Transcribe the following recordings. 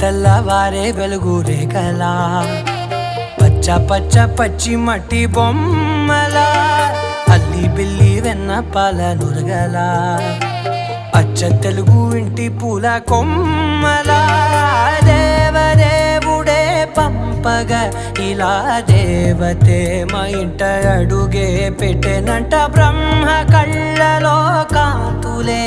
తెల్లవారే వెలుగు రేఖలా పచ్చ పచ్చ పచ్చి మట్టి బొమ్మలా అల్లి బిల్లి వెన్న పాల నురగలా అచ్చ తెలుగు ఇంటి పూల కొమ్మలా దేవదేవుడే పంపగా ఇలా దేవతే మా ఇంట అడుగే పెట్టెనంట బ్రహ్మ కళ్ళలో కాంతులే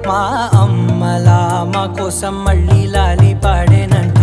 మా అమ్మలా మా కోసం మళ్ళీ లాలి పాడేనంట.